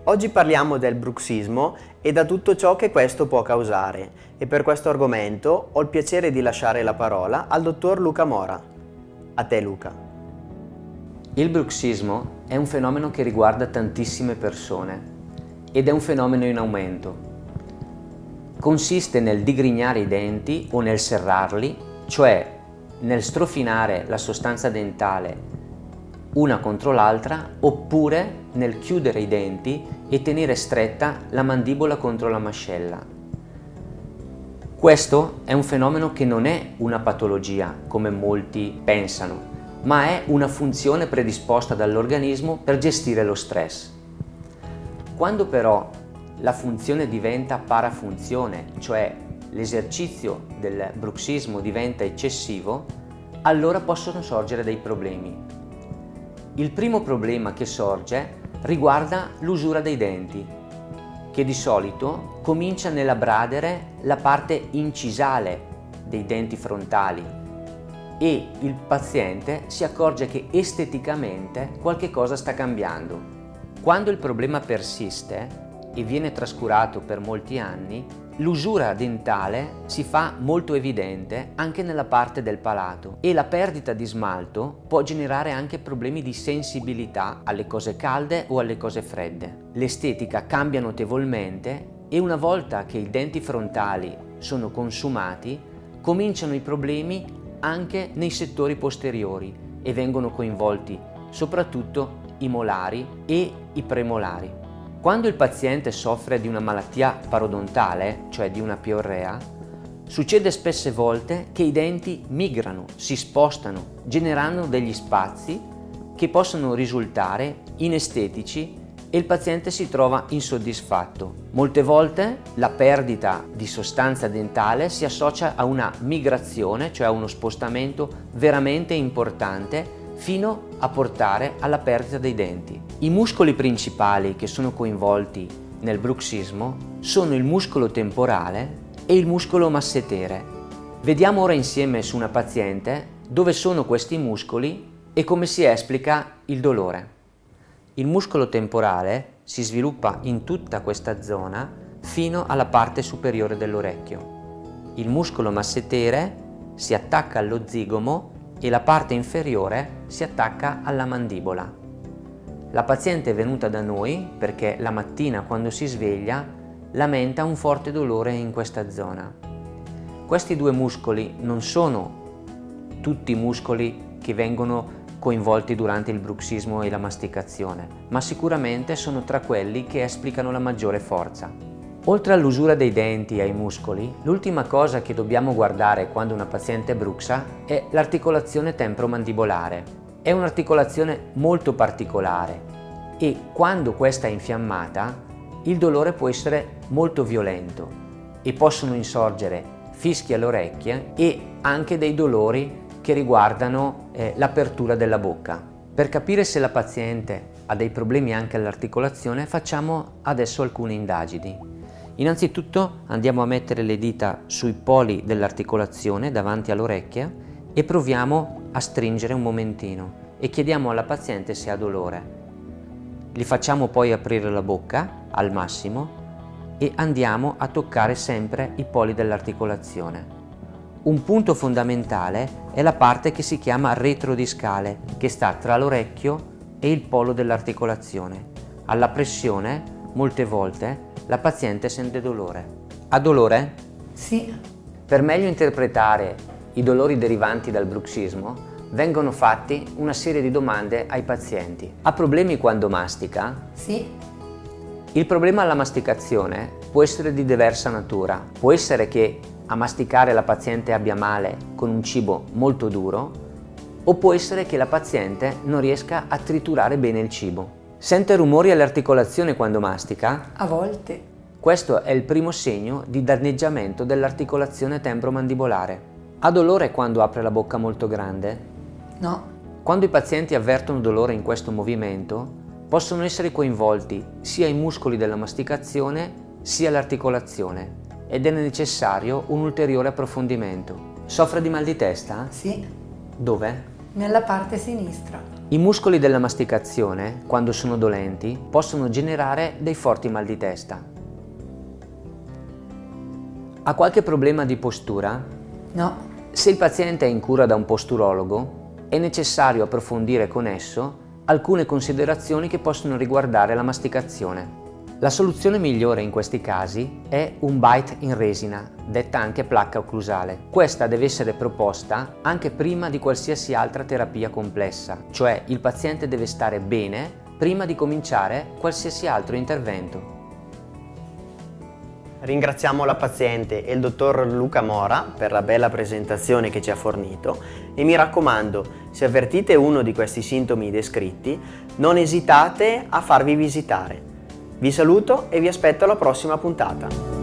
Oggi parliamo del bruxismo e da tutto ciò che questo può causare e per questo argomento ho il piacere di lasciare la parola al dottor Luca Mora. A te Luca. Il bruxismo è un fenomeno che riguarda tantissime persone ed è un fenomeno in aumento. Consiste nel digrignare i denti o nel serrarli, cioè nel strofinare la sostanza dentale una contro l'altra oppure nel chiudere i denti e tenere stretta la mandibola contro la mascella. Questo è un fenomeno che non è una patologia come molti pensano, ma è una funzione predisposta dall'organismo per gestire lo stress. Quando però la funzione diventa parafunzione, cioè l'esercizio del bruxismo diventa eccessivo, allora possono sorgere dei problemi. Il primo problema che sorge riguarda l'usura dei denti, che di solito comincia nell'abradere la parte incisale dei denti frontali e il paziente si accorge che esteticamente qualche cosa sta cambiando. Quando il problema persiste e viene trascurato per molti anni, l'usura dentale si fa molto evidente anche nella parte del palato e la perdita di smalto può generare anche problemi di sensibilità alle cose calde o alle cose fredde. L'estetica cambia notevolmente e una volta che i denti frontali sono consumati, cominciano i problemi anche nei settori posteriori e vengono coinvolti soprattutto i molari e i premolari. Quando il paziente soffre di una malattia parodontale, cioè di una piorrea, succede spesse volte che i denti migrano, si spostano, generando degli spazi che possono risultare inestetici e il paziente si trova insoddisfatto. Molte volte la perdita di sostanza dentale si associa a una migrazione, cioè a uno spostamento veramente importante fino a portare alla perdita dei denti. I muscoli principali che sono coinvolti nel bruxismo sono il muscolo temporale e il muscolo massetere. Vediamo ora insieme su una paziente dove sono questi muscoli e come si esplica il dolore. Il muscolo temporale si sviluppa in tutta questa zona fino alla parte superiore dell'orecchio. Il muscolo massetere si attacca allo zigomo e la parte inferiore si attacca alla mandibola. La paziente è venuta da noi perché la mattina quando si sveglia lamenta un forte dolore in questa zona. Questi due muscoli non sono tutti i muscoli che vengono coinvolti durante il bruxismo e la masticazione, ma sicuramente sono tra quelli che esplicano la maggiore forza. Oltre all'usura dei denti e ai muscoli, l'ultima cosa che dobbiamo guardare quando una paziente bruxa è l'articolazione temporomandibolare. È un'articolazione molto particolare e quando questa è infiammata il dolore può essere molto violento e possono insorgere fischi alle orecchie e anche dei dolori che riguardano l'apertura della bocca. Per capire se la paziente ha dei problemi anche all'articolazione facciamo adesso alcune indagini. Innanzitutto andiamo a mettere le dita sui poli dell'articolazione davanti all'orecchia e proviamo a stringere un momentino e chiediamo alla paziente se ha dolore. Gli facciamo poi aprire la bocca al massimo e andiamo a toccare sempre i poli dell'articolazione. Un punto fondamentale è la parte che si chiama retrodiscale, che sta tra l'orecchio e il polo dell'articolazione. Alla pressione, molte volte, la paziente sente dolore. Ha dolore? Sì. Per meglio interpretare i dolori derivanti dal bruxismo, vengono fatti una serie di domande ai pazienti. Ha problemi quando mastica? Sì. Il problema alla masticazione può essere di diversa natura. Può essere che a masticare la paziente abbia male con un cibo molto duro, o può essere che la paziente non riesca a triturare bene il cibo. Sente rumori all'articolazione quando mastica? A volte. Questo è il primo segno di danneggiamento dell'articolazione temporomandibolare. Ha dolore quando apre la bocca molto grande? No. Quando i pazienti avvertono dolore in questo movimento, possono essere coinvolti sia i muscoli della masticazione sia l'articolazione ed è necessario un ulteriore approfondimento. Soffre di mal di testa? Sì. Dove? Nella parte sinistra. I muscoli della masticazione, quando sono dolenti, possono generare dei forti mal di testa. Ha qualche problema di postura? No. Se il paziente è in cura da un posturologo, è necessario approfondire con esso alcune considerazioni che possono riguardare la masticazione. La soluzione migliore in questi casi è un bite in resina, detta anche placca occlusale. Questa deve essere proposta anche prima di qualsiasi altra terapia complessa, cioè il paziente deve stare bene prima di cominciare qualsiasi altro intervento. Ringraziamo la paziente e il dottor Luca Mora per la bella presentazione che ci ha fornito e mi raccomando, se avvertite uno di questi sintomi descritti, non esitate a farvi visitare. Vi saluto e vi aspetto alla prossima puntata.